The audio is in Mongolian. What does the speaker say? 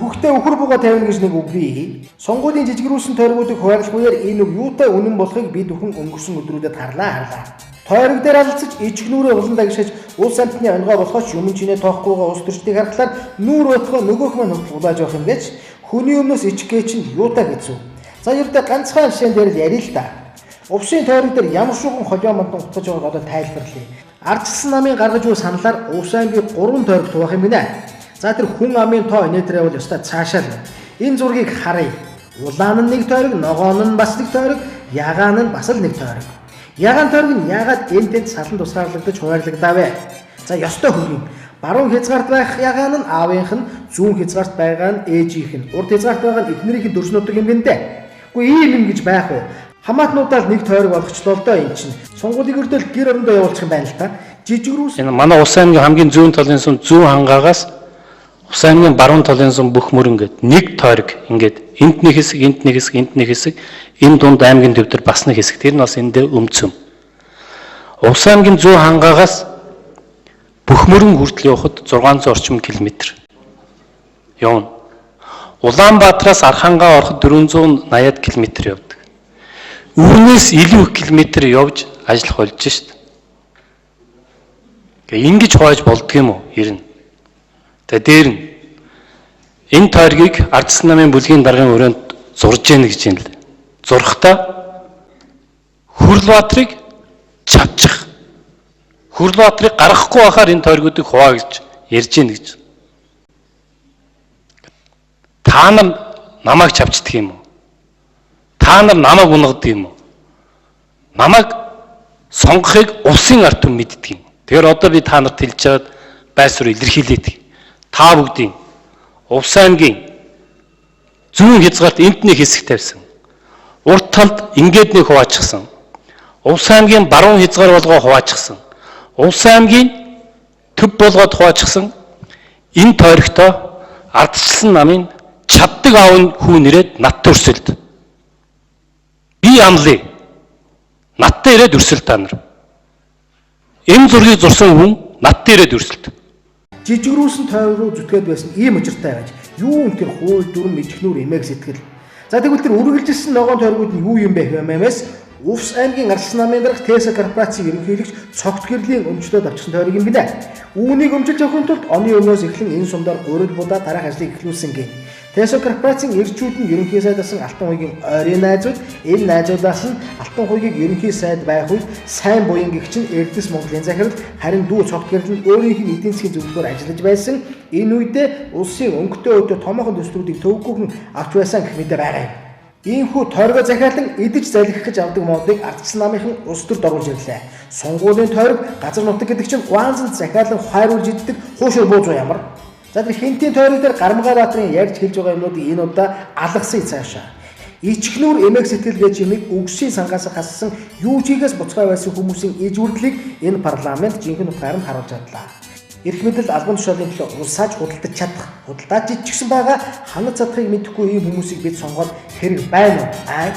Хүүхдээ өхөр буга тавина гэж нэг үг бий. Сонгуулийн жижигрүүлсэн тойргуудыг хуваарлахгүйгээр энэ үг юутай үнэн болохыг бид бүхэн өнгөрсөн өдрүүдэд харлаа. Тойрог дээр алцаж ич нүрээ улан дагшиж улс амьтны онгой болохоч юм чинээ тоохгүй ус төрчдгийг харахаар нүүр байтгаа нөгөөх мань хулгайлж явах юм гэж хүний өмнөөс ичгээ чинь юутай гэсэн. За ердөө ганцхан жишээн дээр л ярил л да. Увсын тойрог дээр ямар шуган холио мантан утгаж байгааг одоо тайлбарлая. Ардчилсан намын гаргаж буй саналаар Увс аймгийн 3 тойрог туваах юм гинэ. За тэр хүн амын тоо инээдрээ бол ёстой цаашаа л. Энэ зургийг харъя. Улаан нь нэг тойрог, ногоон нь бас нэг тойрог, ягаан нь бас л нэг тойрог. Ягаан тойрог нь яагаад энтэнд салан тусгаарлагдаж хуваарлагдав вэ? За ёстой хөргөн. Баруун хязгаарт байх ягаан нь аавынх нь, зүүн хязгаарт байгаа нь ээжийнх нь, урд хязгаарт байгаа нь эхнэрийнх нь дөрснөдөг юм гэнэ. Үгүй ийм юм гэж байх уу? Хамаатнуудаа нэг тойрог болгочлоо л доо эн чинь. Сонгуулийн өрдөл гэр орондоо явуулчих юм байна л та. Жижигрүүс. Энэ манай Увс аймгийн хамгийн зүүн талын сум зүүн хангаагаас Увс аймгийн баруун талын сум бүх мөр ингээд нэг тойрог ингээд энд нэг хэсэг, энд нэг хэсэг, энд нэг хэсэг, энэ дунд аймгийн төвдөр бас нэг хэсэг. Тэр нь бас энэ дээр өмцөм. Увс аймгийн зүүн хангаагаас бүх мөрөн хүртэл явахад 600 орчим км явна. Улаанбаатараас Архангаа ороход 480 км явдаг. Үүнээс илүү километр явж ажиллах болж шít. Ингэж хувааж болдгийм үү? Ирнэ. Тэгээ дээр нь энэ тойргийг Ардчилсан намын бүлгийн даргын өрөөнд зурж яах гэж юм л. Зурхтаа Хүрлбаатрыг чавчих. Хүрлбаатрыг гаргахгүй байхаар энэ тойргуудыг хуваа гэж ярьж яах гэж. Та нар намайг чавчдаг юм уу? Та нар намайг унгаддаг юм уу? Намайг сонгохыг Увсын ард түмэн мэддэг юм. Тэгэхээр одоо би та нарт хэлж чад байсвар илэрхийлээд. Та бүгдийн Увс аймгийн зүүн хязгаарт энд нэг хэсэг тавьсан. Урд талд ингээд нэг хуваачихсан. Увс аймгийн баруун хязгаар болгоо хуваачихсан. Увс аймгийн төв болгоод хуваачихсан. Энэ тойрогтой Ардчилсан намын чаддаг аав хүн ирээд надтай өрсөлд. Би амлая. Надтай ирээд өрсөлд та нар. Энэ зургийг зурсан хүн надтай ирээд өрсөлд. Жижигрүүлсэн тойрог руу зүтгээд байсан ийм учиртай байж юу энэ тэр хууль дүрм ичгнүүр эмээг сэтгэл. За тэгвэл тэр үргэлжилсэн ногоон тойргууд нь юу юм бэ хэмээмээс Увс аймгийн Ардчилсан намын дарга Тэсэ корпорацийн ерөнхийлөгч цогт гэрлийн өмчлөөд авчихсан тойрог юм гинэ. Үүнийг өмчилж авахын тулд оны өмнөөс эхлэн энэ сумдаар гурил будаа дараах ажлыг эхлүүлсэн гин. Тэсэ корпорацийн ирчүүд нь ерөнхий сайд асан Алтан хуйгийн ойрын найзууд энэ найзуудаас нь Алтан хуйгийг ерөнхий сайд байх үед сайн буян гэгч нь Эрдэс Монголын захирал харин дүү цогт гэрэл нь өөрийнх нь эдийн засгийн зөвлөхөөр ажиллаж байсан. Энэ үедээ улсын өнгөтэй өдөө томоохон төслүүдийг төвөггүйхэн авч байсан гэх мэт байгаа юм. Иймхүү тойргоо захиалан идэж залгих гэж авдаг модыг Ардчилсан намынхан улс төрд оруулж ирлээ. Сонгуулийн тойрог газар нутаг гэдэг чинь гуанзанд захиалан хайруулж иддэг хуушир бууз ямар. За тэр хинтийн тойрог дээр Гармгай баатрын ярьж хэлж байгаа юмнуудыг энэ удаа алгасыг цаашаа. Ичгнүүр эмээг сэтгэл гэж юмыг өгсийн сангаас хассан юужигээс буцгаа байсан хүмүүсийн иж үрдлийг энэ парламент жинхэнэ утгаар нь харуулж чадлаа. Эрх мэдэл албан тушаалын төлөө улсааж худалдаж чадах, худалдаж ичгсэн байгаа ханад чадахыг мэдэхгүй ийм хүмүүсийг бид сонгоод хэрэг байна уу?